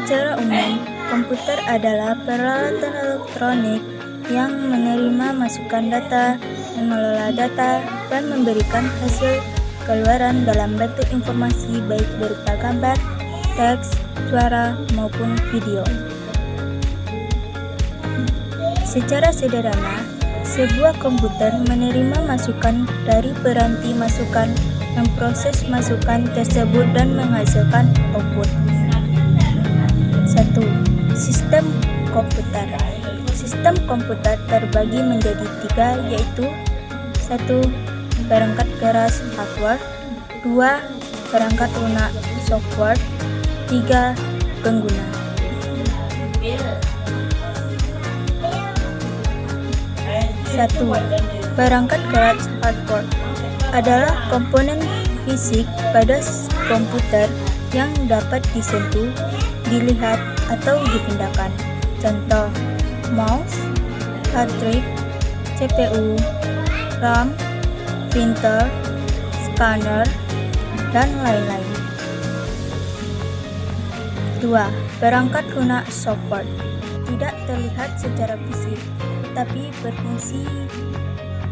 Secara umum, komputer adalah peralatan elektronik yang menerima masukan data, mengelola data, dan memberikan hasil keluaran dalam bentuk informasi baik berupa gambar, teks, suara, maupun video. Secara sederhana, sebuah komputer menerima masukan dari peranti masukan, memproses masukan tersebut dan menghasilkan output. 1. Sistem komputer. Sistem komputer terbagi menjadi 3, yaitu 1. Perangkat keras hardware, 2. Perangkat lunak software, 3. Pengguna. 1. Perangkat keras hardware adalah komponen fisik pada komputer yang dapat disentuh, dilihat, atau dipindahkan. Contoh, mouse, hard drive, CPU, RAM, printer, scanner, dan lain-lain. 2. Perangkat lunak software tidak terlihat secara fisik, tetapi berfungsi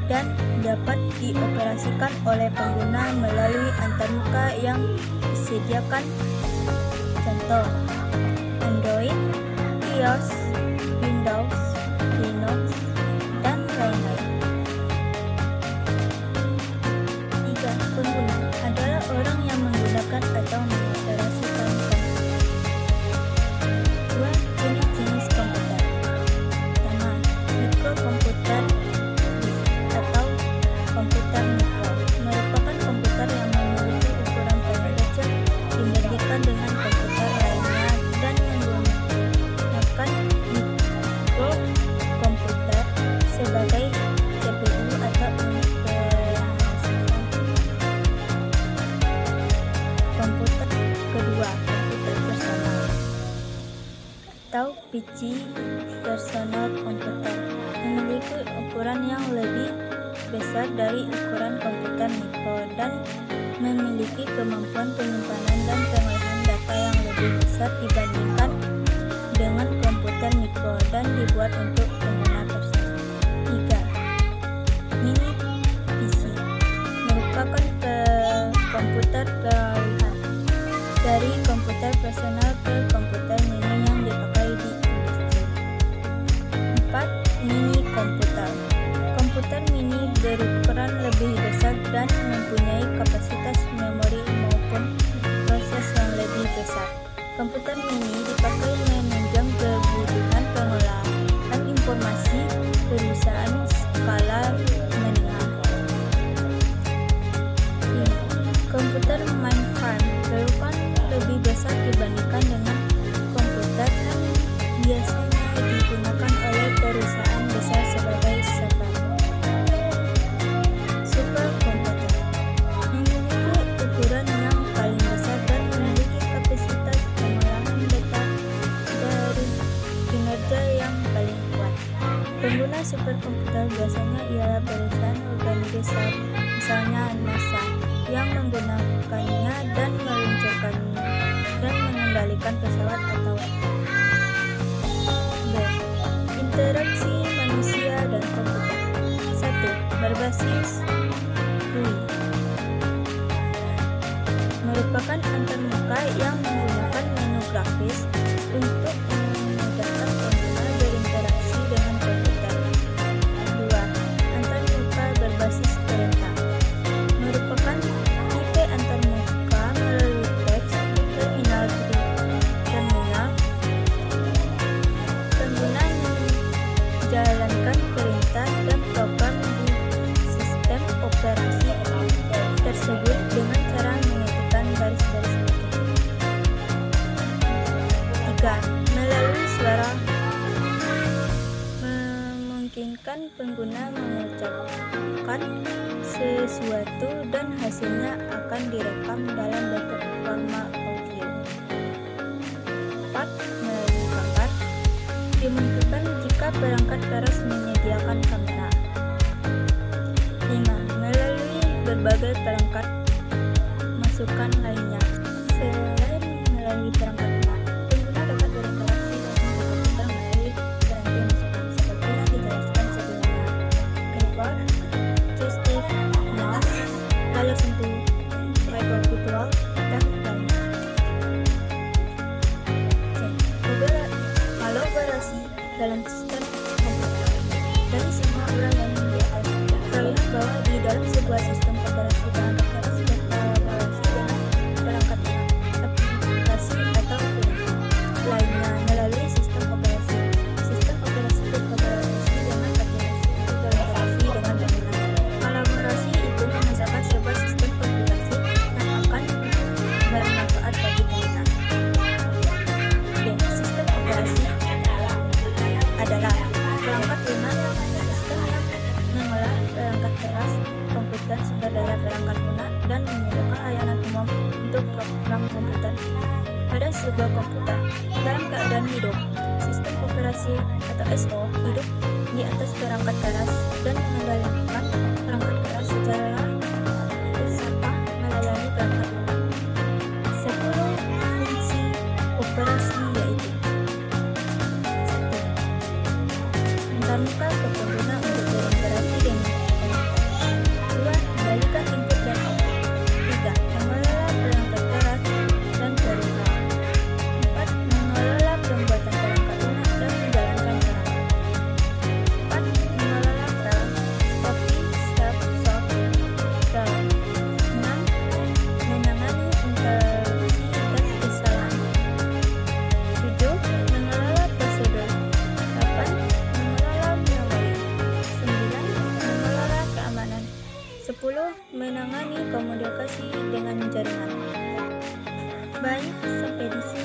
dan dapat dioperasikan oleh pengguna melalui antarmuka yang disediakan. Contoh, Android, iOS, Windows, Linux, dan lain-lain. 3. Pengguna adalah orang yang menggunakan atau mengoperasikan komputer. 2. Jenis-jenis komputer. Pertama, mikrokomputer atau komputer mikro merupakan komputer yang memiliki ukuran paling kecil dibandingkan dengan komputer lainnya dan menggunakan mikrokomputer sebagai CPU atau unit pemrosesan komputer. Kedua, komputer personal atau PC personal komputer memiliki ukuran yang lebih besar dari ukuran komputer mikro dan memiliki kemampuan penyimpanan dan pengolahan data yang lebih besar dibandingkan dengan komputer mikro dan dibuat untuk pengguna personal. 3. Mini PC merupakan komputer peralihan dari komputer personal ke komputer mini yang dipakai di industri. 4. Mini komputer. Komputer mini berukuran lebih besar dan mempunyai kapasitas memori maupun proses yang lebih besar. Komputer mini dipakai menunjang kebutuhan pengolahan informasi perusahaan skala menengah. 5. Komputer mainframe berukuran lebih besar dibandingkan dengan komputer yang biasanya digunakan oleh perusahaan besar sebagai server. Superkomputer memiliki ukuran yang paling besar dan memiliki kapasitas pengolahan data dari kinerja yang paling kuat. Pengguna superkomputer biasanya ialah perusahaan organisasi, misalnya NASA, yang menggunakannya dan meluncurkannya dan mengendalikan pesawat atau interaksi manusia dan komputer. 1. Berbasis GUI merupakan antarmuka yang menggunakan menu grafis untuk memudahkan pengguna berinteraksi dengan komputer. 2. Antarmuka berbasis perintah merupakan tipe antarmuka melalui teks terminal pengguna menjalankan perintah dan program di sistem operasi tersebut dengan cara mengetikkan garis-garis ketik. 3. Melalui suara memungkinkan pengguna mengucapkan sesuatu dan hasilnya akan direkam dalam bentuk format audio. 4. Melalui gambar dimungkinkan jika perangkat keras menyediakan kamera. 5. Melalui berbagai perangkat masukan lainnya. Selain melalui perangkat lunak, pengguna dapat dalam sebuah sistem operasi perangkat keras berkolaborasi dengan perangkat lunak, aplikasi atau film lainnya melalui sistem operasi. Sistem operasi berkolaborasi dengan aplikasi berkolaborasi dengan pengguna. Kolaborasi itu memisahkan sebuah sistem aplikasi yang akan bermanfaat bagi pengguna. B. Sistem operasi adalah perangkat lunak, sistem yang mengolah perangkat keras komputer sumber daya perangkat lunak dan menyediakan layanan umum untuk program komputer pada sebuah komputer. Dalam keadaan hidup, sistem operasi atau SO hidup di atas perangkat keras dan mengendalikan perangkat keras secara beserta melayani perangkat lunak. 10 fungsi operasi yaitu: 1. Mengantar ke pengguna untuk berinteraksi dengan komputer. 2. Membalikan input dan output. 3. Mengelola perangkat keras dan terminal. 4. Mengelola pembuatan perangkat lunak dan menjalankan perangkat. 4. Mengelola RAM, copy, stop, soft, RAM. 6. Menangani interupsi dan kesalahan. 7. Mengelola prosedur. 8. Mengelola memori. 9. Mengelola keamanan. 10. Menangani komunikasi dengan jaringan. Baik, sampai di sini